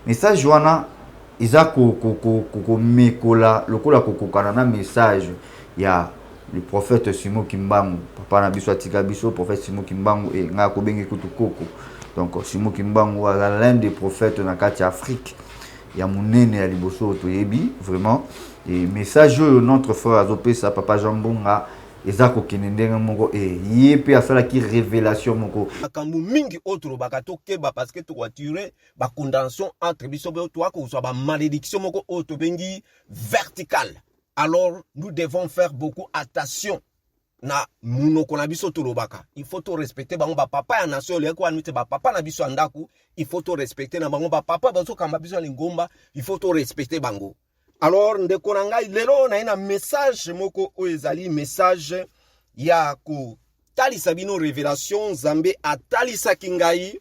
message wana eza ko mekola lokola kokokana na message ya le prophète Simon Kimbangu papa na biso atika biso prophète Simon Kimbangu et nga ko bengi kutu koko. Donc Simon Kimbangu l'un des prophètes na kati Afrique ya munene ya liboso toyebi vraiment et message notre frère azopesa papa Jambonga ezako kenendenge moko yepe asala ki révélation moko akambu mingi otro bakatokeba parce que to voiture ba condamnation entre biso be to ko so ba malédiction moko oto bengi verticale. Alors nous devons faire beaucoup attention na munoko na biso to lobaka. Il faut to respecter bango ba papa ya nation le ko anite ba papa na biso andaku, il faut to respecter na bango ba papa bazo kamba biso lingomba, il faut to respecter bango. Alors ndeko na ngai lelo na ina message moko o ezali message ya ko talisa bino révélation Nzambe atalisa kingai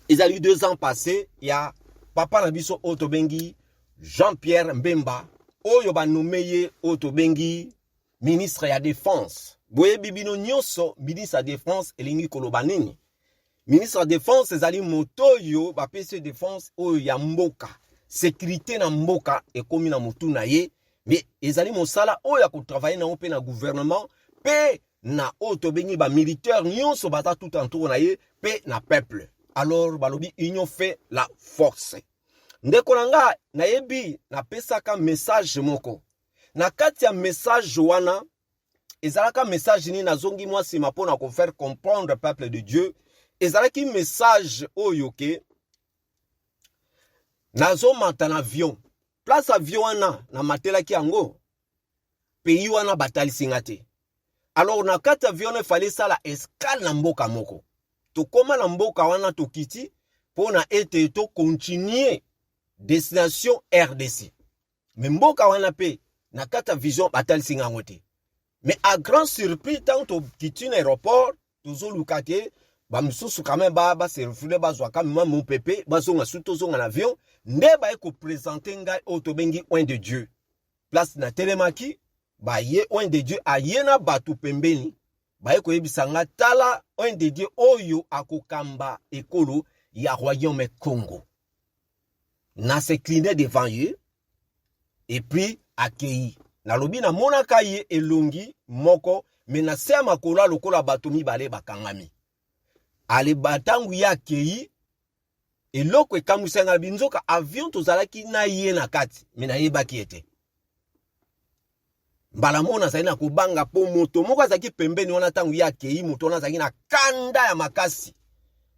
ezali 2 ans passés ya papa na biso otobengi Jean-Pierre Mbemba oyo ba nomeye otobengi ministre ya défense. Boye bibino nyonso ministre ya défense elingi koloba nini? Ministre ya défense ezali motoyo ba PC défense oyo ya mboka. Sécurité na mboka ekomi na mutu na ye mais ezali mosala oyo ya kotravailler na ope na gouvernement pe na oto bengi ba militaire nyonso bata tout entour na ye pe na peuple. Alors balobi union fait la force. Ndeko nanga na yebi na pesaka message moko na kati ya message wana ezalaka message ni nazongi mwa sima pona ko faire comprendre peuple de Dieu ezalaki message oyo ke nazo mata na avion. Place avion wana na matela ki yango. Pays wana batali singate. Alors na kati avion ne fallait ça la escale na mboka moko. To koma na mboka wana to kiti pona ete to continuer destination RDC. Mais mboka wana pe na kati vision batali singangote. Mais à grand surprise tant to kiti na aéroport tozo lukate ba misusu quand même ba se refule ba zwa quand même mon pépé ba zonga suto zonga na avion nde ba ko présenter ngai otobengi oin de Dieu place na telemaki ba ye oin de Dieu ayena batu pembeni ba ko yebisanga tala oin de Dieu oyo akokamba ekolo ya royaume Congo na se cliner devant eux et puis accueilli na lobi na monaka ye elongi moko mais na sema kola lokola batu mibale bakangami ale batangu ya kei eloko ekamusanga binzoka avion tozalaki na ye na kati mena yebaki ete mbala mona zaina kubanga po moto moko azaki pembeni wana tangu ya kei moto na zaki na kanda ya makasi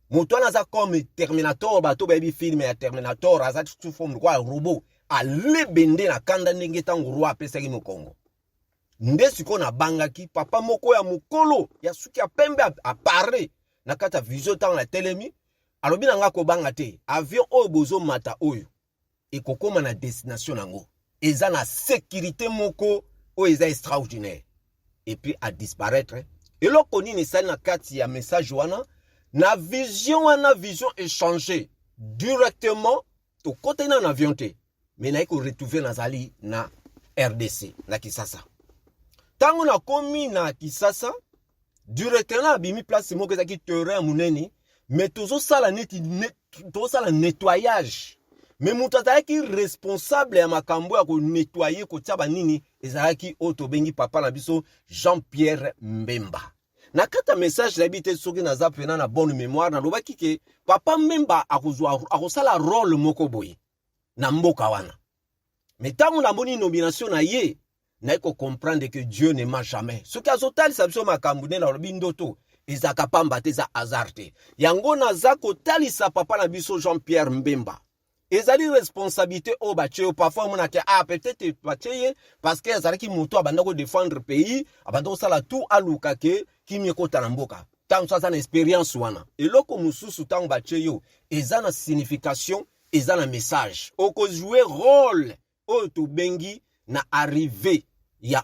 moto na za comme Terminator bato baby film ya Terminator azaki sous forme kwa robot alebende na kanda ndenge tangu roi apesaki mokongo nde siko na bangaki papa moko ya mukolo ya suki ya pembe apare na kata vision tang la telemi alobi na nga ko banga te avion oyo bozo mata oyo ekokoma na destination nango eza na sécurité moko oyo eza extraordinaire et puis à disparaître eloko nini sali na kati ya message wana na vision échangée directement to côté na avion te mais na ko retrouver nazali na RDC na Kisasa tango na komi na Kisasa directement bimi place moko ezaki terrain muneni mais tozo sala nettoyage mais mutu azalaki responsable ya makambo ya ko nettoyer ko tia banini ezalaki oto bengi papa na biso Jean-Pierre Mbemba na kata message na bité soki na zapena na bonne mémoire na lobaki ke papa Mbemba akosala rôle moko boye na mboka wana mais tango na boni nomination na ye na ko comprendre que Dieu ne ment jamais. Ce qui a total sabso makambune na bindoto ezaka pamba te za azarte. Yango na zako tali sa papa na biso Jean-Pierre Mbemba. Ezali responsabilité au bache parfois mona ke peut-être bache parce que ezalaki moto abanda ko défendre pays, abanda ko sala tout aluka ke kimye ko tanamboka. Tant ça na expérience wana. Eloko mususu tant bache yo ezana signification, ezana message. Oko jouer rôle o to bengi na arrivé ya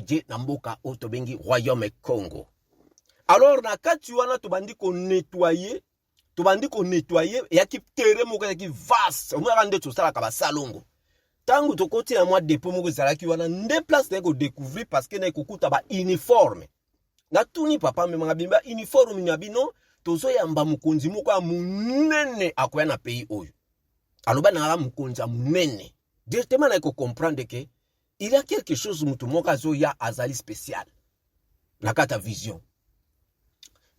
Dieu na mboka otobengi royaume Congo. Alors na kati wana tobandi ko nettoyer ya ki terrain moko ya ki vaste omwana nde to sala ka basalongo tangu to koti na mwa dépôt moko zalaki wana nde place na ko découvrir parce que na kokuta ba uniforme na tuni papa memanga bimba uniforme ni abino tozo yamba mukonzi moko ya munene akoya na pays oyo aloba na mukonza munene directement na ko comprendre que il y a quelque chose mutu mokazo ya azali spécial na kata vision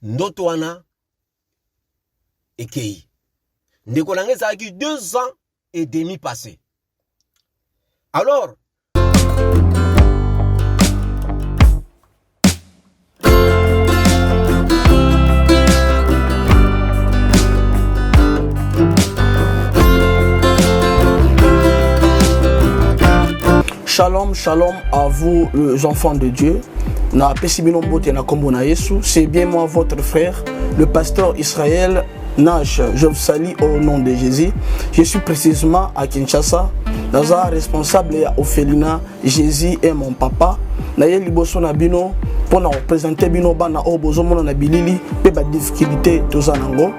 ndoto wana ekei ndeko nange ezalaki 2 ans et demi passé. Alors Shalom, shalom à vous les enfants de Dieu. C'est bien moi votre frère, le pasteur Israël Nash. Je vous salue au nom de Jésus. Je suis précisément à Kinshasa. Naza responsable à Ophelina. Jésus est mon papa. Naye liboso na bino pour représenter bino bana o bozomona na bilili pe ba difficulté tozanango.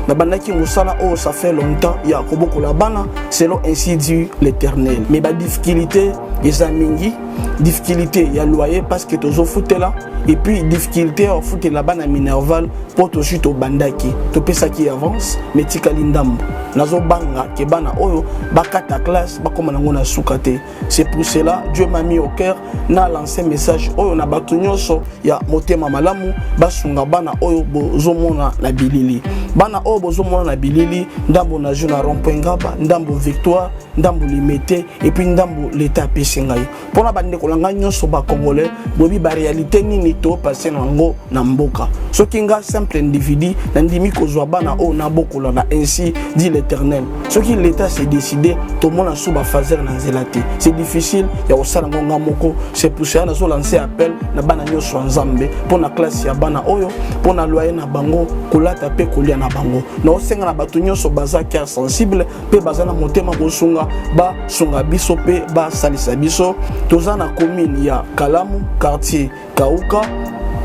Na bandaki musala o ça fait longtemps ya koboko la bana selon ainsi dit l'Éternel. Mais ba difficulté ezamingi difficulté ya loyer parce que tozo foutela et puis difficulté au foutela bana minerval pour to suite au bandaki to pesa qui avance mais tikali ndambo nazo banga ke bana oyo bakata classe bakoma nango na sukate. C'est pour cela Dieu m'a mis au cœur na lancé message oyo na bato nyonso ya motema malamu basunga bana oyo bozomona na bilili bana oyo bozomona na bilili ndambo na juna rompengaba ndambo victoire ndambo limité et puis ndambo l'état pesingai pona bande kolanga nyonso ba congolais bobi ba réalité nini to passer nango na mboka soki nga simple individu na ndimi kozwa bana oyo na bokola na ainsi dit l'Éternel soki l'état s'est décidé to mona suba fazer na zelate c'est difficile ya osala ngonga moko. C'est pour ça na so lancer appel na bana nyonso nzambe pona classe ya bana oyo pona loyer na bango kolata pe kolia na bango na osenga na bato nyonso baza cœur sensible pe baza na motema bosunga ba sunga biso pe ba salisa biso toza na commune ya Kalamu quartier Kauka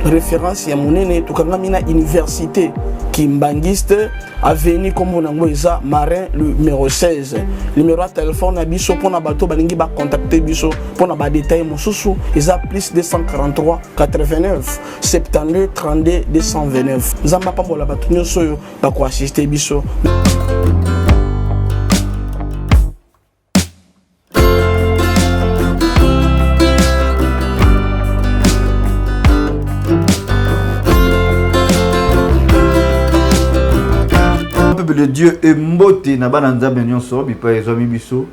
référence ya monene tokangami na université Kimbangiste avenue comme Nangoisa Marin le numéro 16 numéro de téléphone à biso pour na bato balingi ba contacter biso pour na ba détail mosusu eza plus 243 89 72 32 229 nzamba pambola bato nyonso yo ba ko assister biso. De Dieu et mbote na bananza benyoso bipa ezomi biso.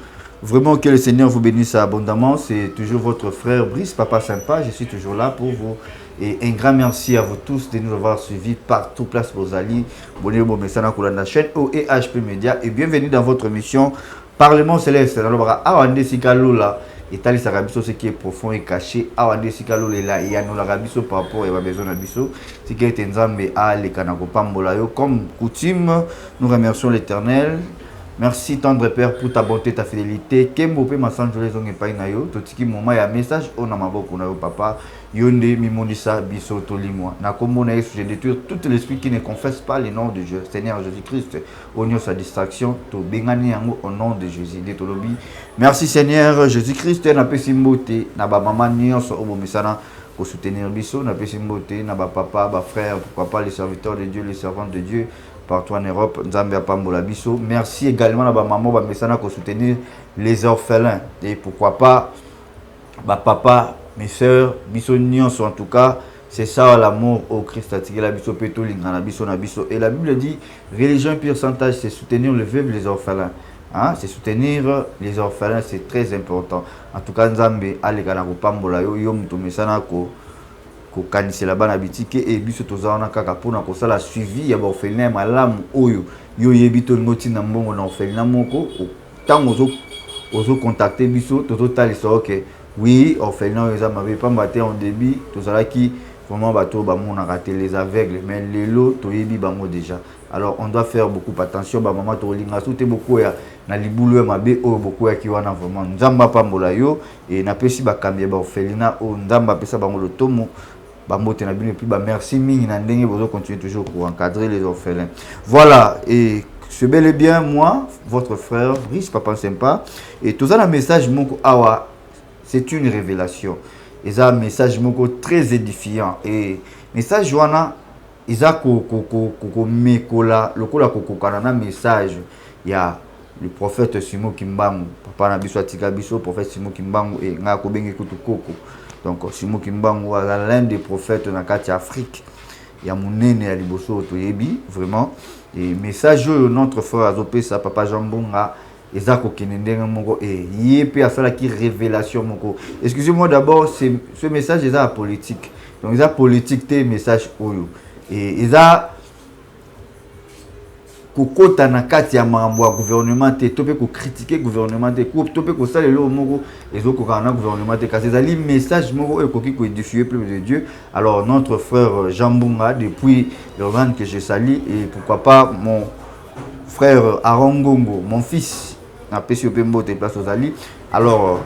Vraiment que le Seigneur vous bénisse abondamment. C'est toujours votre frère Brice, papa sympa. Je suis toujours là pour vous. Et un grand merci à vous tous de nous avoir suivis partout, place Bozali, Bonebo Messana Koulanda, chaîne OEHP Média. Et bienvenue dans votre mission Parlement Céleste. Alors, Awande Sikalola, et Tali Sarabiso, ce qui est profond et caché. Awande Sikalola, et Yano Larabiso par rapport à besoin d'Abiso. Ce qui est Nzambe à l'Ekanako Pambolayo. Comme coutume, nous remercions l'Éternel. Merci tendre Père pour ta bonté, ta fidélité. Kembope masanjo les onge painayo. Totiki moma ya message on a maboko na yo papa. Yonde mimonisa biso tolimwa. Na kombo na Yesu je détruire tout l'esprit qui ne confesse pas le nom de Dieu. Seigneur Jésus-Christ, onyo sa distraction to bengani yango au nom de Jésus. Detolobi. Merci Seigneur Jésus-Christ na pesi mbote na ba mama nyonso obo misana pour soutenir biso na pesi mbote na ba papa, ba frère, pourquoi pas les serviteurs de Dieu, les servants de Dieu. Partout en Europe, Nzambe Pambola Biso. Merci également à ma maman, ma messana pour soutenir les orphelins. Et pourquoi pas, ma papa, mes soeurs, Biso Nyons, en tout cas, c'est ça l'amour au Christ. La Biso Pétoling, la Biso Nabiso. Et la Bible dit, religion pur pourcentage, c'est soutenir le veuve, les orphelins. Hein? C'est soutenir les orphelins, c'est très important. En tout cas, Nzambe, Alekana Pambola, Yom Tomesana ko. Kokanisela bana bitike et biso tozana kaka pona kosala suivi ya ba orphelin malamu oyo yo yebito ngoti na mbongo na orphelin moko tango ozo contacter biso tozo talisa OK oui orphelin oyo za mabe pamba te en début tozala ki vraiment bato ba mona rater les aveugles mais lelo toyebi bango déjà. Alors on doit faire beaucoup attention ba maman to linga soute beaucoup ya na libulu ya mabe oyo beaucoup ya ki wana vraiment nzamba pambola yo et na pesi ba kambia ba orphelina o nzamba pesa bango le tomo. Et puis merci mille vous continuez toujours pour encadrer les orphelins. Voilà, et c'est bel et bien moi, votre frère Brice, papa sympa. Et tout ça, le message moko awa, c'est une révélation. Et ça, un message moko très édifiant. Et message joana, isa ko mekola, lokola ko kanana message. Il y a le prophète Simo Kimbangu papa na biso atika biso prophète Simo Kimbangu et nga ko bengi kutu koko. Donc Simo Kimbangu l'un des prophètes na kati Afrique ya munene ya liboso to yebi vraiment et message notre frère azopesa papa Jambonga eza ko kenendenga moko et yépe asala ki révélation moko. Excusez-moi d'abord ce message eza politique. Donc eza politique te message oyo et eza kokota na kati ya mambo ya gouvernement te to pe ko critiquer gouvernement te ko to pe ko sala le moko ezokoka na gouvernement te kasi ezali message moko ekoki ko édifier peuple de Dieu. Alors notre frère Jambonga depuis l'organe que je salue et pourquoi pas mon frère Aaron Gongo mon fils na pesi opembo te place ozali. Alors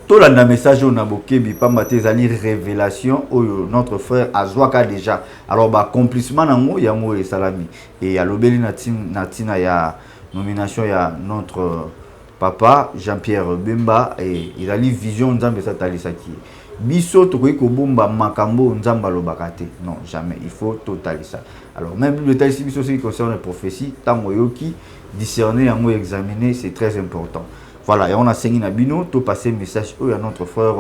tout le message on a bokebi pamba te ezali révélation oyo notre frère azwaka déjà. Alors ba accomplissement nango yango et salami et alobeli na tina ya nomination ya notre papa Jean-Pierre Bemba et ezali vision nzambe satalisaki biso tokoki kobomba makambo nzamba lobaka te non jamais il faut totalisa. Alors même le talisi biso ce qui concerne les prophéties tango yoki discerner yango examiner c'est très important. Voilà, et on a saigné Nabino, tout passé message à notre frère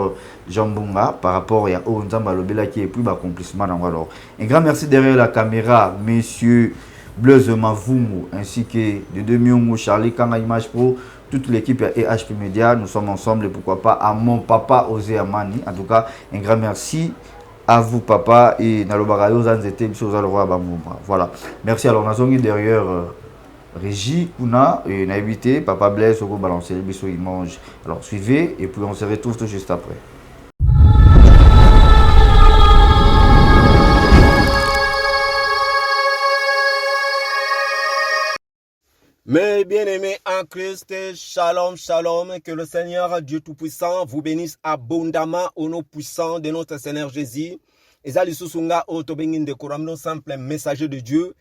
Jambonga par rapport à Nzamba Lobela qui est plus accomplissement. Alors, un grand merci derrière la caméra, messieurs Blaise Mavungu, ainsi que de Demiungu, Charlie Kanga Image Pro, toute l'équipe à EHP Media. Nous sommes ensemble et pourquoi pas à mon papa Osé Amani. En tout cas, un grand merci à vous, papa, et Nalobarayo Zanzete, voilà, merci. Alors, on a zongi derrière. Régie, Kuna, et n'a évité, Papa Blaise, au balancer le bisou, il mange. Alors suivez, et puis on se retrouve tout juste après. Mes bien-aimés en Christ, shalom, shalom, que le Seigneur Dieu Tout-Puissant vous bénisse abondamment au nom puissant de notre Seigneur Jésus. Ezali Susunga, Otobengin de Koramno, simple messager de Dieu.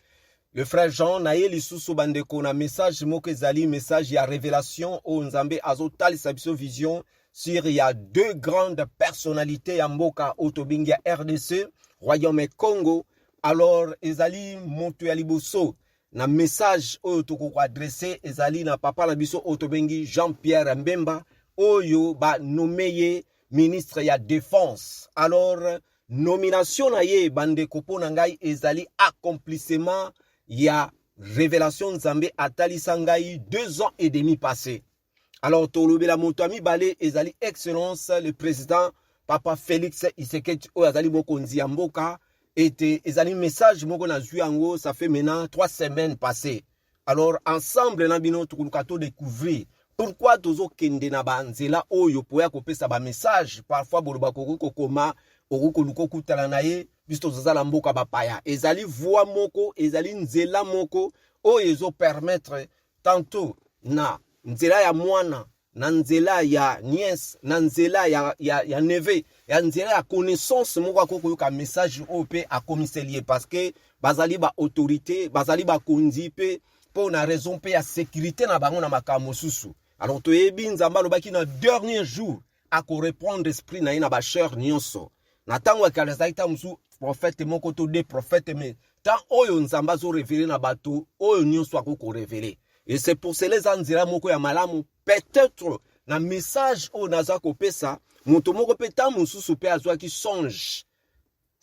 Le frère Jean naye lisusu bandeko na message moko ezali message ya révélation au Nzambe azotali sabiso vision sur il y a deux grandes personnalités ya mboka otobingi ya RDC Royaume Congo. Alors ezali moto ya liboso na message oyo toko adresser ezali na papa na biso otobengi Jean-Pierre Mbemba oyo ba nommé ministre ya défense. Alors nomination na ye bandeko pona ngai ezali accomplissement il y a révélation Nzambe atali sangai 2 ans et demi passé. Alors tolobe la motoami balé ezali excellence le président papa Félix Iseketi o azali bokonzi ya mboka était ezali message moko na zuango ça fait maintenant 3 semaines passées. Alors ensemble na bino tukulukato découvrir pourquoi tozo kende na banzela oyo poya kopesa ba message parfois boloba kokoko koma okuko luko kutala naye bisto zala mboka bapaya ezali voix moko ezali nzela moko oyo ezo permettre tantôt na nzela ya mwana na nzela ya nièce na nzela ya neve ya nzela ya connaissance moko akoko ka message OP a commissaire parce que bazali ba autorité bazali ba konzi pe pour na raison pe ya sécurité na bango na makambo susu. Alors toyebi Nzamba lobaki na dernier jour à ko répondre esprit na ina ba cher nyonso na tango akalezaki musu prophète moko to de prophète mais tant oyo Nzamba zo révéler na bato oyo nyonso akoko révéler. Et c'est pour cela zanzira moko ya malamu peut-être na message o naza ko pesa moto moko peta mususu pe azwa ki songe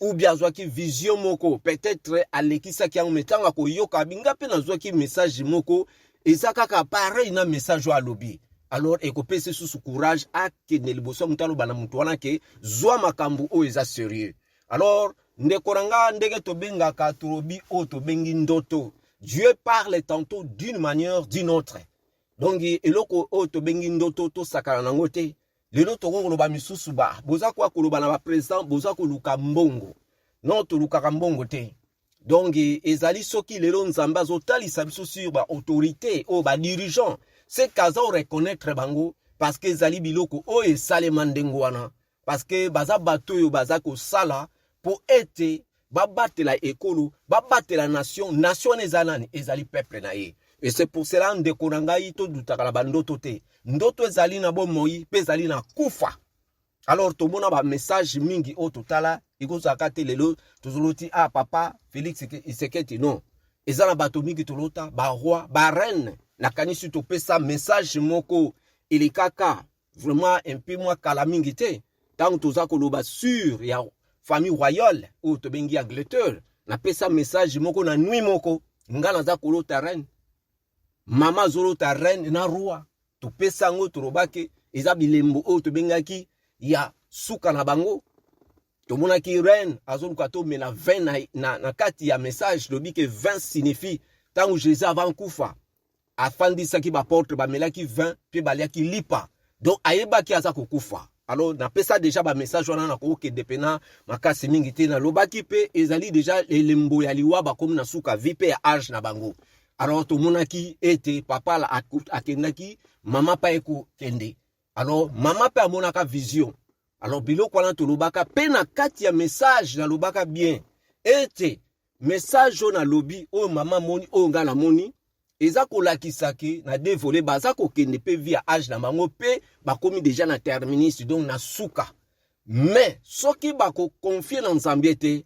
ou bien azwa ki vision moko peut-être alekisa ki en metanga ko yoka binga pe nazwa ki message moko ezaka ka pareil na message wa lobby. Alors ekopese sous courage a ke ne liboso mutalo bana mutu wana ke zwa makambu o eza sérieux. Alors ndekoranga ndege to benga ka turobi o to bengi ndoto. Dieu parle tantôt d'une manière d'une autre. Donc eloko o to bengi ndoto to sakana nango te. Lelo to ko loba misusu ba boza kwa koloba na ba président boza ko luka mbongo. Non to luka mbongo te. Donc ezali soki lelo Nzamba zotalisa biso sur ba autorité o ba dirigeant. C'est kaza reconnaître bango parce que ezali biloko o esale mandengo wana parce que baza bato yo baza ko sala pour être babatela ekolo babatela nation ezalani ezali peuple na ye. Et c'est pour cela ndeko nangai to dutakala bandoto te ndoto ezali na bomoi pe ezali na kufa. Alors to mona ba message mingi o totala ikozaka te lelo tozoloti papa Félix Iseketi non ezala bato mingi tolota ba roi ba reine nakanisi topesa message moko elekaka vraiment un peu moins kalamingi te tant toza koloba sur ya famille royale ou tobengi Angleterre napesa message moko na nuit moko nga naza kolota reine mama zolota reine na roi topesa ngo torobake eza bilembo o tobengaki ya suka na bango tomonaki reine azoluka to mena 20 na kati ya message lobi ke 20 signifie tango Jésus avant kufa afandisaki ba porte ba melaki 20 puis baliaki lipa donc ayebaki aza kokufa. Alors napesa déjà ba message wana na ko ke depena makasi mingi te na lobaki pe ezali déjà elembo ya liwa ba comme na suka vipe ya âge na bango. Alors tomonaki ete papa la akendaki mama pa eko kende. Alors mama pa amonaka vision. Alors biloko wana to lobaka pe na kati ya message na lobaka bien ete message na lobi o mama moni o nga na moni eza kolakisaki na dévolé baza kokende pe via âge na bango pe bakomi déjà na terminus donc na suka mais soki bako confier na Nzambe te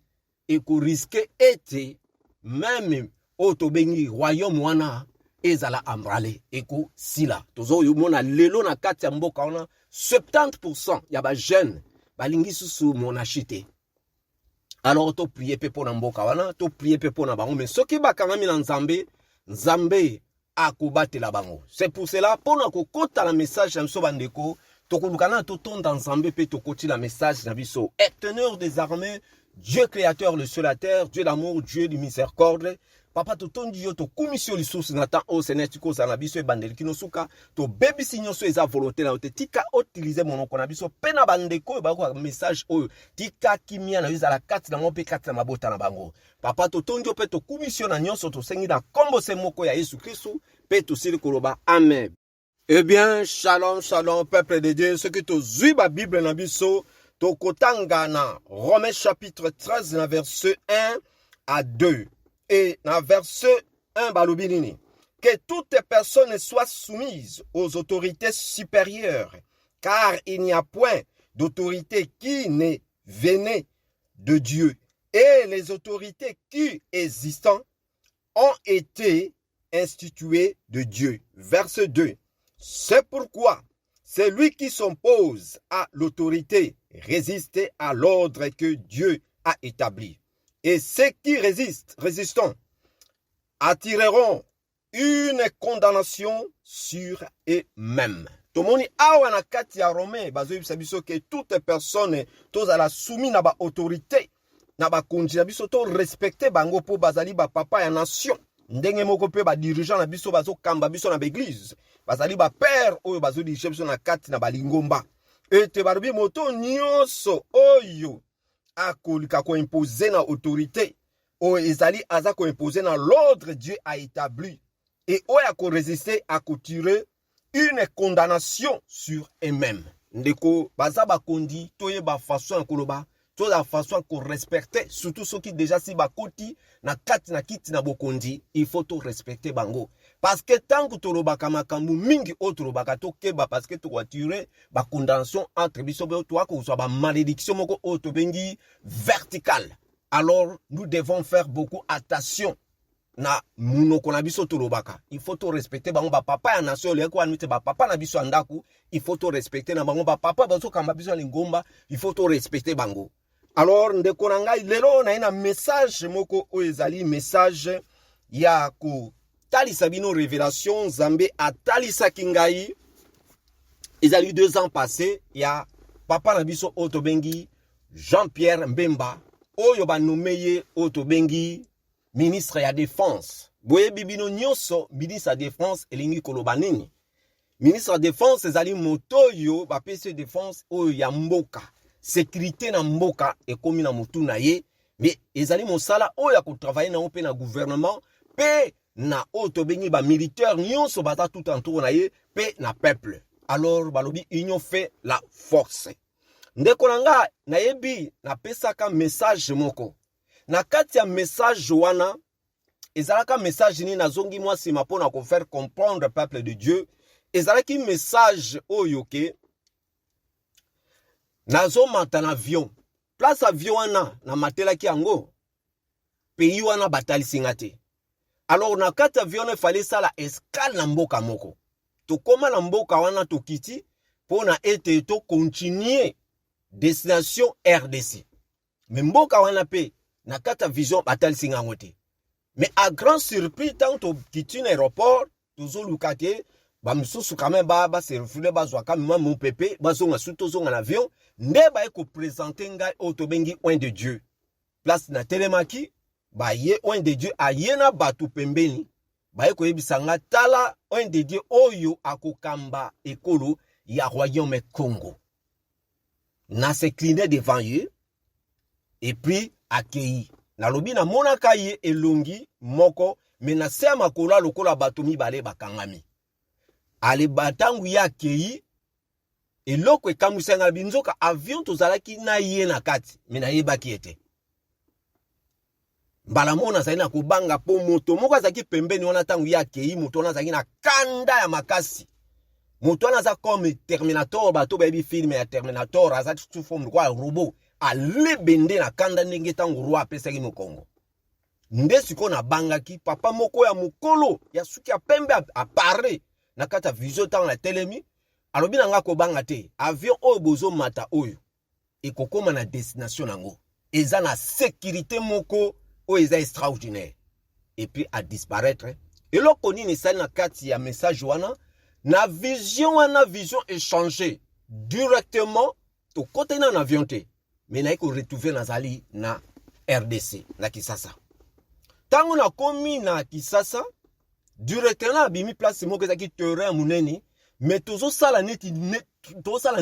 et ko risquer ete même o to bengi royaume wana ezala ambrale eko sila tozo yo mona lelo na kati ya mboka wana 70% ya ba jeune balingi susu monachite. Alors to prier pe pona mboka wana to prier pe pona bango mais soki bakangami na Nzambe Nzambe akobatela bango. C'est pour cela pona ko kota la message na biso bandeko tokolukana to tonda Nzambe pe to koti la message na biso. Éternel des armées, Dieu créateur le ciel la terre, Dieu d'amour, Dieu de miséricorde. Papa to tondi yo to commission lisusu na temps au Seigneur tiko za na biso e bandeli kino suka to baby sinyoso eza volonté na te tika utiliser monoko na biso pe na bandeko ba ko message oyo tika kimia na yuza la kati na mope kati na mabota na bango. Papa to tondi yo pe to commission na nyonso to sengi na kombo se moko ya Yesu Kristo pe to sili koloba amen. Eh bien, shalom, shalom, peuple de Dieu, ce que tu zui ba Bible na biso to kotanga na Romains chapitre 13 na verset 1 à 2. Et dans verset 1, balubinini, que toutes personnes soient soumises aux autorités supérieures, car il n'y a point d'autorité qui n'est venue de Dieu. Et les autorités qui existent ont été instituées de Dieu. Verset 2. C'est pourquoi celui qui s'oppose à l'autorité résiste à l'ordre que Dieu a établi. Et ceux qui résistent, attireront une condamnation sur eux-mêmes. Tomoni awa na kati ya Romain bazo yebisa biso ke toute personne tozala soumis na ba autorité na ba konji na biso to respecter bango po bazali ba papa ya nation. Ndenge moko pe ba dirigeant na biso bazo kamba biso na église. Bazali ba père oyo bazo dirige biso na kati na balingomba. Ete barubi moto nyonso oyo akolika ko imposer na autorité o ezali aza ko imposer na l'ordre Dieu a établi et o ya ko résister à ko tirer une condamnation sur eux-mêmes. Ndeko baza ba kondi toye ba façon koloba to la façon ko respecter surtout ceux qui déjà si ba koti na kati na kiti na bokondi il faut to respecter bango parce que tant que to lobaka makambu mingi autre lobaka to keba parce que to ko tirer ba condamnation entre biso be to ko so ba malédiction moko auto bengi verticale. Alors nous devons faire beaucoup attention na munoko na biso to lobaka il faut to respecter bango ba papa ya nation le ko anite ba papa na biso andaku il faut to respecter na bango ba papa bazo kamba biso lingomba il faut to respecter bango. Alors ndeko na ngai lelo na ina message moko o ezali message ya ko talisa bino révélation Nzambe atalisa kingai ezali 2 ans passés ya papa na biso otobengi Jean-Pierre Mbemba oyo ba nomeye otobengi ministre ya défense. Boye bibino nyonso ministre ya défense elingi koloba nini? Ministre ya défense ezali moto yo ba pese défense oyo ya mboka. Sécurité na mboka ekomi na mutu na ye mais ezali mosala oyo ko travailler na pe na gouvernement pe na oto bengi ba militaire nyonso bata tout entour na ye pe na peuple. Alors balobi union fait la force. Ndeko nanga na yebi na pesaka message moko. Na kati ya message wana ezalaka message ni nazongi moi sima pona ko faire comprendre peuple de Dieu. Ezalaki message oyo ke nazo mata na avion. Place avion wana na matela ki yango. Pays wana batali singate. Alors na kati avion il fallait ça la escale na mboka moko. To koma na mboka wana to kiti pona ete to continuer destination RDC. Mais mboka wana pe na kati vision batal singa ngote. Mais à grand surprise tant to kiti na aéroport toujours lukate ba msusu quand même ba se refule ba zwa quand même mon pépé ba zonga suto zonga na avion nde ba ko présenter ngai auto bengi oin de Dieu. Place na telemaki ba ye oin de Dieu ayena batu pembeni ba ko yebisanga tala oin de Dieu oyo akokamba ekolo ya royaume Congo. Na se cliner devant eux et puis accueilli. Na lobi na monaka ye elongi moko mais na se makola lokola batu mibale bakangami. Ale batangu ya accueilli eloko ekamusenga binzoka avion tozalaki na ye na kati mais na yebaki ete. Mbala mona zali na kubanga po moto moko azaki pembeni wana tangu ya accueilli moto wana zaki na kanda ya makasi. Moto wana za comme Terminator bato baby film ya Terminator azati sous forme quoi robot alebende na kanda ndenge tangu roi apesaki mokongo. Nde siko na bangaki papa moko ya mukolo ya suki ya pembe apare na kata vision tangu na telemi alobi na nga ko banga te avion oyo bozo mata oyo ekokoma na destination nango eza na sécurité moko oyo eza extraordinaire et puis à disparaître eloko nini sali na kati ya message wana na vision échangée directement to côté na avion te mais na ko retrouver nazali na RDC na Kisasa tango na komi na Kisasa directement abimi place moko ezaki terrain muneni mais tozo sala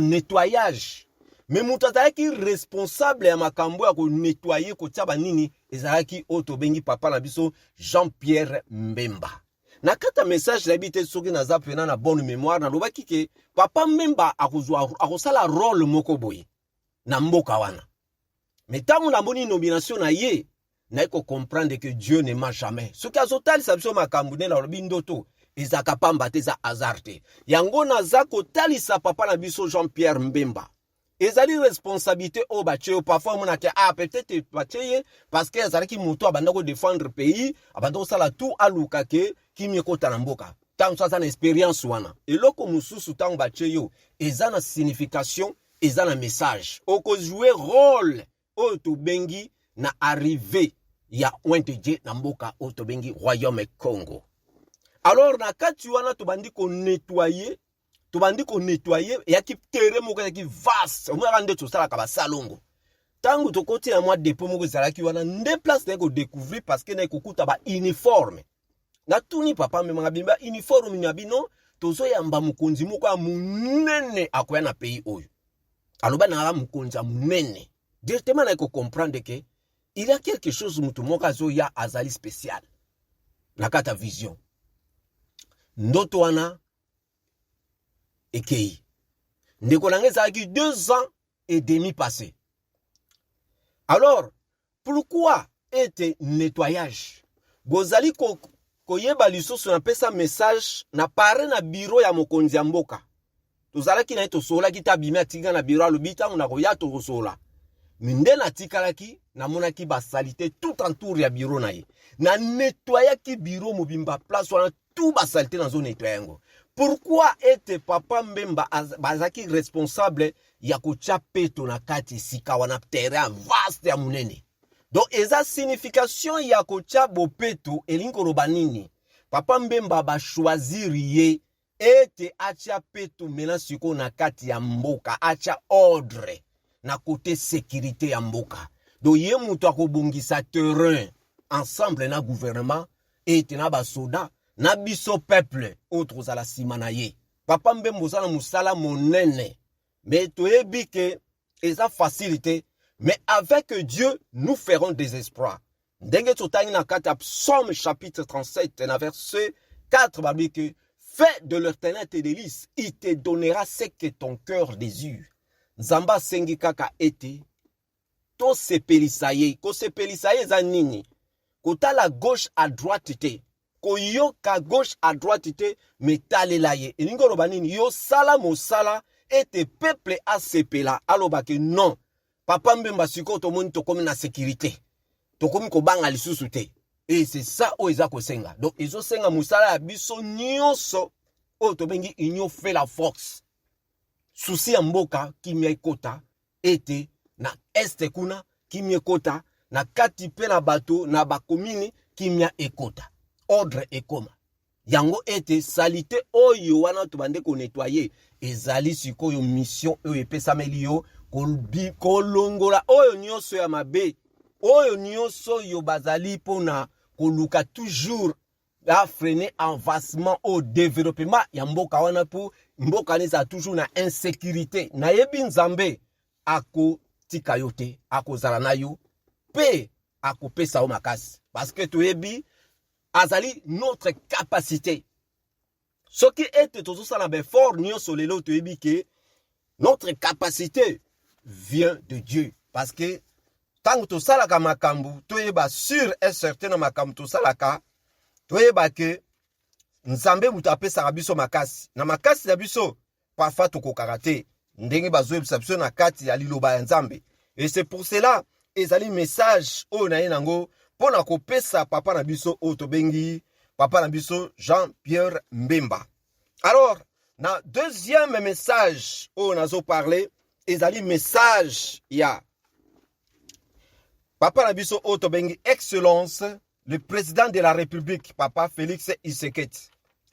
nettoyage mais mutu azalaki responsable ya makambo ya ko nettoyer ko tia banini ezalaki oto bengi papa na biso Jean-Pierre Mbemba. Na kata message na bité soki na zapena na bonne mémoire na lobaki ke papa Mbemba akosala rôle moko boye na mboka wana. Mais tango na boni nomination na ye na ko comprendre que Dieu ne ment jamais. Soki azotali sa biso makambo ne la lobi ndoto ezaka pamba te za azarte. Yango na zako tali sa papa na biso Jean-Pierre Mbemba. Ezali responsabilité au baché parfois mon ake peut-être baché parce que ezalaki moto abanda ko défendre pays abanda ko sala tout aluka ke kimye ko tanamboka tant ça na expérience wana eloko mususu tant baché yo ezana signification ezana message oko jouer rôle o to bengi na arrivé ya Ointeje na mboka o to bengi royaume Congo. Alors na kati wana to bandi ko nettoyer et yaki terre moko yaki vaste o mwana nde to sala ka basalongo tangu to koti na mwa dépôt moko zalaki wana nde place na ko découvrir parce que na ko kuta ba uniforme na tuni papa me mangabimba uniforme ni abino tozo yamba mukonzi moko ya munene akoya na pays oyo aloba na mukonzi ya munene directement na ko comprendre que il y a quelque chose mutu moko azo ya azali spécial na kata vision ndoto wana Ekei. Ndeko nange zaki 2 ans et demi passé. Alors, pourquoi était nettoyage? Bozali koyeba lisusu na pesa message na pare na bureau ya mokonzi ya mboka. Tozalaki na sola ki tabimi atinga na bureau lobita na koya to sola. Minde na tikalaki na monaki ba salité tout entour ya bureau na ye. Na nettoyaki bureau mobimba place wana tout ba salité na zone nettoyango. Pourquoi était papa Mbemba bazaki responsable ya kocha peto na kati sika wana terrain vaste ya munene. Donc eza signification ya kocha bopeto elingo robanini. Papa Mbemba ba choisir ye ete acha peto mena siko na kati ya mboka acha ordre na côté sécurité ya mboka. Donc ye mutu akobongisa terrain ensemble na gouvernement ete na basoda na biso peuple autres à la simanaye. Papa Mbemba zana musala monene. Mais toyebi ke eza facilité. Mais avec Dieu, nous ferons des espoirs. Ndenge totani na kata Psaume chapitre 37, na verset 4, babi que fais de l'éternel tes délices, il te donnera ce que ton cœur désire. Nzamba sengi kaka ete, to sepelisaye, ko sepelisaye za nini, kota la gauche à droite te, koyoka gauche à droite te, metalela ye. Elingo robanini, yo sala mosala, ete peuple a sepela, aloba ke non. Papa Mbemba siko to moni to komi na sécurité. To komi ko banga lisusu te. Et c'est ça oyo eza kosenga. Donc ezosenga musala ya biso nyonso oyo tobengi union fait la force. Susi ya mboka kimia ekota ete na este kuna kimia ekota na kati pe na bato na bakomini kimia ekota. Ordre ekoma. Yango ete salite oyo wana tobande ko nettoyer ezali sikoyo mission oyo epesameli yo kolongola oyo nyonso ya mabe oyo nyonso yo bazali pona koluka toujours a freiner avancement au développement ya mboka wana pour mboka neza toujours na insécurité na yebi nzambe ako tika yote ako zala na yo pe ako pesa o makasi parce que toyebi azali notre capacité ce qui est toujours ça na fort nyonso lelo toyebi que notre capacité vient de Dieu parce que tant to salaka makambu toyeba sûr et certain na makambu to salaka toyeba que nzambe mutu apesaka biso makasi na makasi ya biso parfois tokokaka te ndenge bazoyebisa biso na kati ya liloba ya nzambe. Et c'est pour cela ezali message oyo na ye nango pona kopesa papa na biso oyo tobengi papa na biso Jean-Pierre Mbemba. Alors na deuxième message oyo nazo parler ezali message ya papa na biso oyo tobengi excellence le président de la République papa Félix Tshisekedi.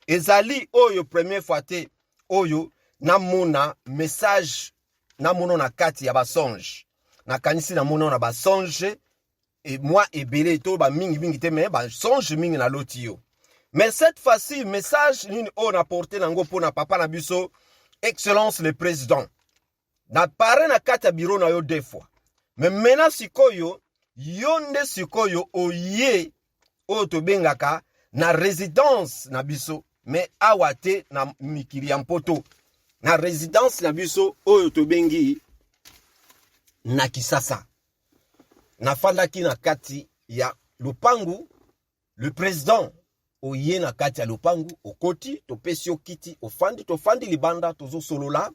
Ezali oyo première fois te oyo namona message namona na kati ya basonge na kanisi namona na basonge et moi ebele to ba mingi te mais basonge mingi na loti yo. Mais cette fois-ci message nini oyo na porter nango pona papa na biso excellence le président na pare na kati ya bureau na yo deux fois. Mais maintenant sikoyo yonde sikoyo oye oyo tobengaka na résidence na biso mais awate na mikili ya mpoto na résidence na biso oyo tobengi na Kisasa na fandaki na kati ya lupangu le président oye na kati ya lupangu okoti topesi okiti tofandi libanda tozo solola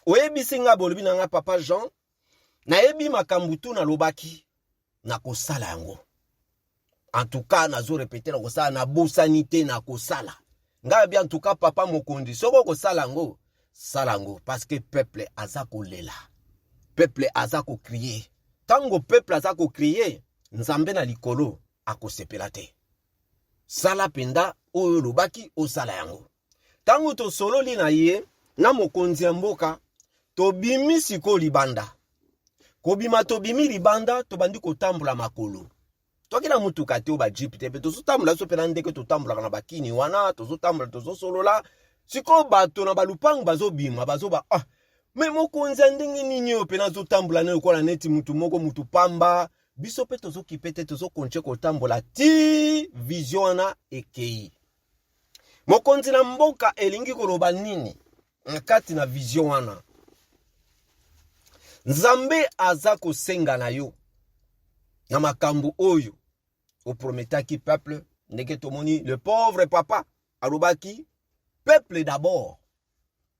oyebisi nga bolobi na nga papa Jean na yebi makambu tu na lobaki na kosala yango. En tout cas, nazo répéter na kosala na bosanité na kosala. Nga bien en tout cas papa mokondi soko kosala ngo salango parce que peuple azako lela. Peuple azako crier. Tango peuple azako crier, nzambe na likolo akosepela te. Sala penda oyo lobaki osala yango. Tango to solo li na ye na mokonzi ya mboka tobimi siko libanda. Kobima tobimi libanda tobandi kotambola makolo. Toki na mutuka te oba jeep te pe tozotambola so pena ndeke totambola na bakini wana tozotambola tozosolola siko bato na balupangu bazobima bazoba me mokonzi ndenge nini o pena zotambola na kola neti mutu moko mutu pamba biso pe tozokipe te tozokonche kotambola ti vision na ekei. Mokonzi na mboka elingi koloba nini nkati na vision wana. Nzambe aza kosenga na yo na makambu oyo oprometaki peuple ndenge tomoni le pauvre papa alobaki peuple d'abord.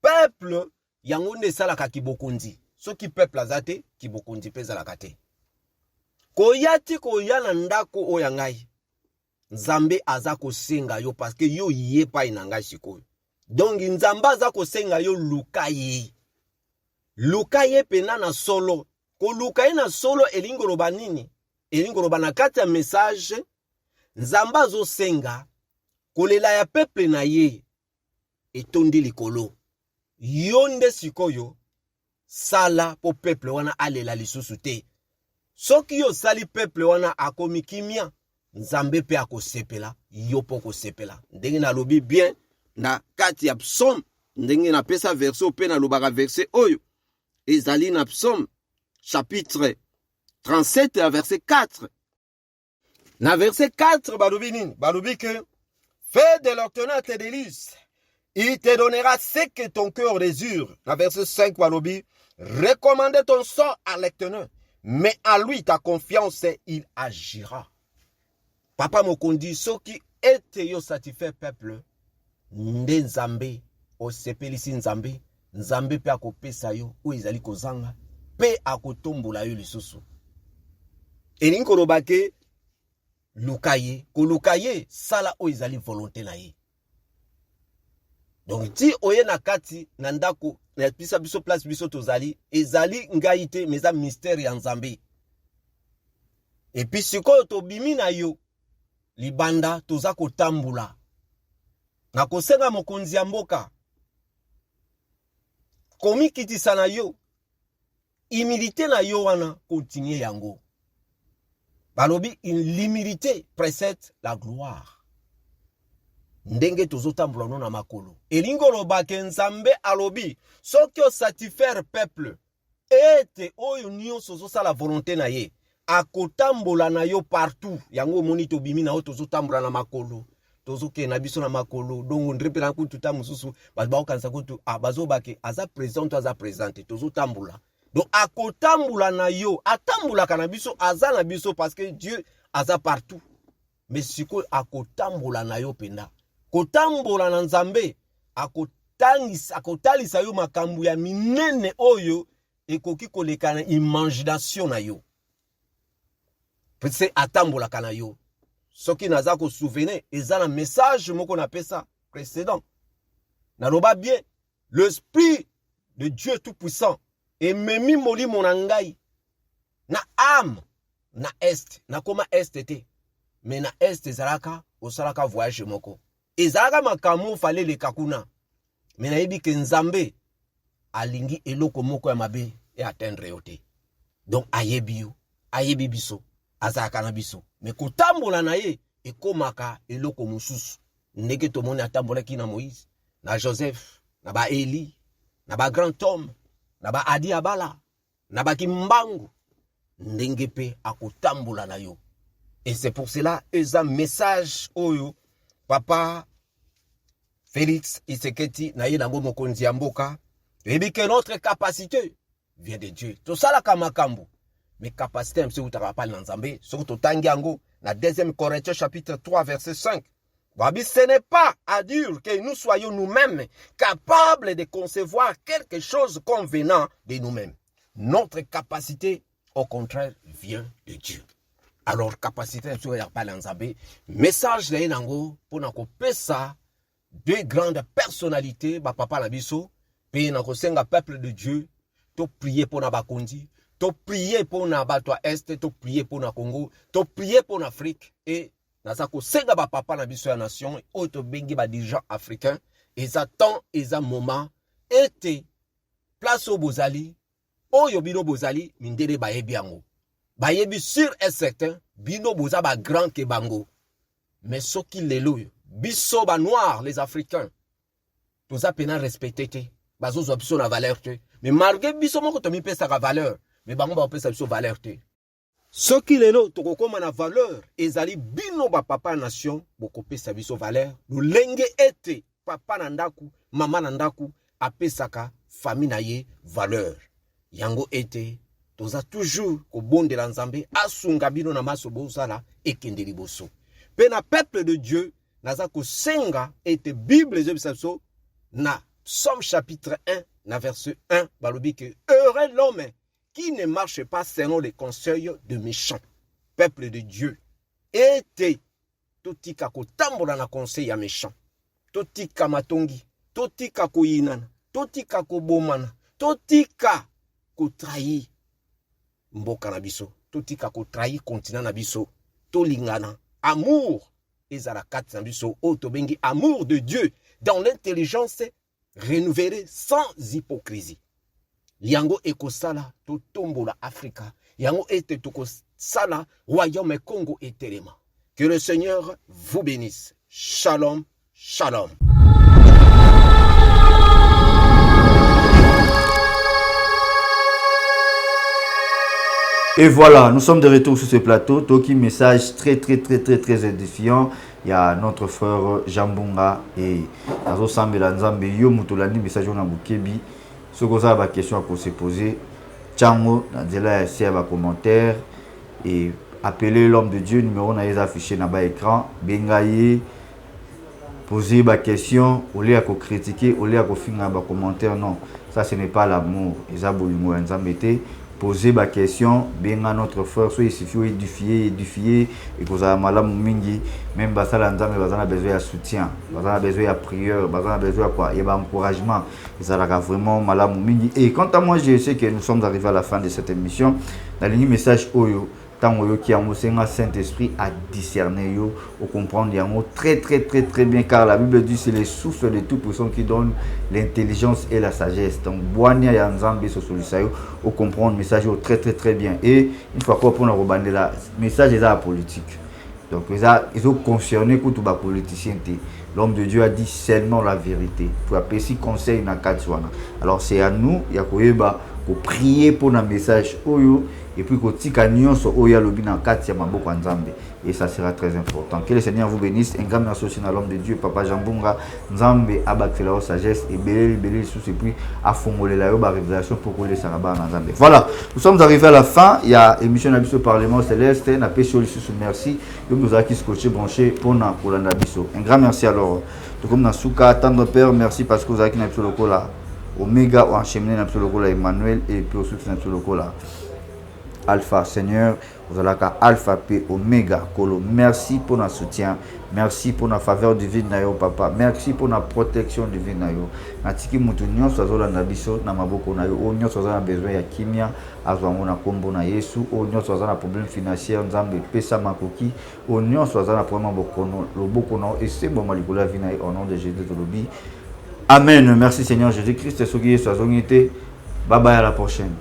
Peuple yango nde salaka kibokonzi soki peuple azate kibokonzi pe zalaka te. Koyati koya na ndako oyo ngai Nzambe aza kosenga yo parce que yo yé pa ina ngai sikoyo. Donc Nzambe aza kosenga yo lukaye. Lukaye pena na solo. Ko lukaye na solo elingoloba nini? Elingoloba na kati ya message Nzambe azosenga kolela ya peuple na ye etondi likolo. Yonde sikoyo sala po peuple wana alela lisusu te. Soki yo sali peuple wana akomi kimia Nzambe pe akosepela yo po kosepela. Ndenge na lobi bien na kati ya psaume ndenge na pesa verset pe na lobaka verset oyo ezali na psaume chapitre 37 à verset 4. Na verset 4 balobi nini? Balobi que fais de l'Éternel tes délices. Il te donnera ce que ton cœur désire. Na verset 5 balobi recommande ton sort à l'Éternel. Mais à lui ta confiance, il agira. Papa mokondi soki ete yo satisfait peuple nde Nzambe osepelisi Nzambe Nzambe pe akopesa yo o ezali kozanga pe akotombola yo lisusu. Elingi koloba ke lukaye kolukaye sala o ezali volonté na ye. Donc ti oye na kati na ndako na pisa biso place biso tozali ezali ngai te mais za mystère ya Nzambe. Et puis sikoyo tobimi na yo libanda toza kotambula na kosenga mokonzi ya mboka komikitisa na yo humilité na yo wana continue yango. Balobi l'humilité précède la gloire. Ndenge tozotambula no na makolo. Elingo lobake Nzambe alobi soki o satisfaire peuple ete oyo nyonso zosala volonté na ye akotambola na yo partout. Yango moni tobimi na yo tozotambula na makolo. Tozoke na biso na makolo donc ndrepe na kutu ta mususu bazokanisa kutu bazobake aza président to aza présidente tozotambula. Donc akotambula na yo atambula kana biso aza na biso parce que Dieu aza partout. Mais siko akotambula na yo penda. Kotambola na Nzambe akotalisa yo makambu ya minene oyo ekoki koleka na imagination na yo. Pese atambola kana yo. Soki naza ko souvenir eza na message moko na pesa précédent. Na loba bien l'esprit de Dieu tout puissant et memi moli monangai na âme na est na koma est été mais na est ezalaka osalaka voyage moko ezalaka makamu fale le kakuna mais na yebi ke Nzambe alingi eloko moko ya mabe e atteindre yote donc ayebi biso azaka na biso mais kotambola na ye ekomaka eloko mususu ndenge tomoni atambola ki na Moïse na Joseph na ba Eli na ba grand homme na ba Adi Abala na ba Kimbangu ndenge pe akotambola na yo. Et c'est pour cela eza message oyo papa Félix Tshisekedi na ye nango mokonzi ya mboka ebi que notre capacité vient de Dieu. To sala kamakambo mais capacité mse utaka pa na Nzambe soko to tangi yango na 2 Corinthiens chapitre 3 verset 5. Babi, ce n'est pas à dire que nous soyons nous-mêmes capables de concevoir quelque chose convenant de nous-mêmes. Notre capacité, au contraire, vient de Dieu. Alors, capacité, message de Nango, pour nous pesa deux grandes personnalités, papa Nabiso, puis nous senga peuple de Dieu, to prier pour Nabakondi, to prier pour Nabatwa Est, to prier pour na Congo, to prier pour l'Afrique et naza ko senga ba papa na biso ya nation oto bengi ba dirigeants africains eza temps eza moment ete place au bozali oyo bino bozali mindele bayebi yango bayebi sur et certain bino boza ba grand ke bango mais soki lelo biso ba noir les africains toza pena respecté te bazo zo biso na valeur te mais malgré biso moko to mi pesa ka valeur mais bango ba pesa biso valeur te. Soki lelo tokokoma na valeur ezali bino ba papa nation bokopesa biso valeur lolenge ete papa na ndaku mama na ndaku apesaka famille na ye valeur yango ete toza toujours kobondela Nzambe asunga bino na maso bozala ekende liboso pe na peuple de Dieu naza kosenga ete Bible ezobisa biso na Psaume chapitre 1 na verset 1 balobi que heureux l'homme qui ne marche pas selon les conseils de méchants. Peuple de Dieu. Ete totika kotambola na conseil ya méchant. Totika matongi, totika koyinana, totika kobomana, totika kotrahi mboka na biso, totika kotrahi continent na biso, tolingana. Amour ezala kati na biso, otobengi amour de Dieu dans l'intelligence renouvelée sans hypocrisie. Yango ekosala to tombola Afrika. Yango ete tokosala royaume Congo etelema. Que le Seigneur vous bénisse. Shalom, shalom. Et voilà, nous sommes de retour sur ce plateau. Toki message très édifiant. Il y a notre frère Jambunga et Nazo Sambela Nzambe yo mutulandi message on a bukebi. Ce que vous avez des questions à se poser, Tchango, laissez vos commentaires et appelez l'homme de Dieu, numéro est affiché dans l'écran. Bengaye, posez vos questions, au lieu de critiquer, au lieu de faire des commentaires. Non, ça ce n'est pas l'amour. Ils ont voulu nous embêter. poser ma question bien à notre frère soit il suffit édifier et que ça malamu mingi même basala nzambe bazana besoin de soutien bazana besoin de prière bazana besoin quoi et encouragement ça la vraiment malamu mingi. Et quant à moi je sais que nous sommes arrivés à la fin de cette émission dans le message oyo tant qui a un Saint-Esprit à discerner yo au comprendre yango très bien car la Bible dit c'est le souffle de toute personne qui donne l'intelligence et la sagesse. Donc boania ya nzambe so solusayo au comprendre message très bien. Et une fois qu'on pour rebander la message est la politique. Donc ils ont concerné que tout ba politicien. L'homme de Dieu a dit seulement la vérité. Pour appeler si conseil na katwana. Alors c'est à nous ya koyeba ko prier pour un message oyo et puis ko tika nyonso oya lobi na kati ya maboko nzambe et ça sera très important. Que le Seigneur vous bénisse. Un grand merci aussi à l'homme de Dieu Papa Jambunga nzambe abakela la sagesse et belé sous et puis a formulé la révélation pour que les saraba nzambe. Voilà, nous sommes arrivés à la fin. Il y a émission nabiso parlement céleste na pêché sous merci. Donc nous avons qui scotché branché pour na biso. Un grand merci alors. Tout comme dans Souka tendre père merci parce que vous avez qui nabiso lokola Omega ou enchaîné nabiso lokola Emmanuel et puis aussi nabiso lokola Alpha. Seigneur, vous allez qu'à Alpha P Omega Kolo. Merci pour notre soutien, merci pour notre faveur divine na yo papa, merci pour notre protection divine na yo. Natiki mutu nyonso azola na biso na maboko na yo. O nyonso azana besoin ya kimia azwango na kombo na Yesu. O nyonso azana problème financier nzambe pesa makoki. O nyonso azana problème bokono loboko na et c'est bon malikula vina au nom de Jésus de lobi. Amen. Merci Seigneur Jésus-Christ. Soki Yesu azongité. Bye bye à la prochaine.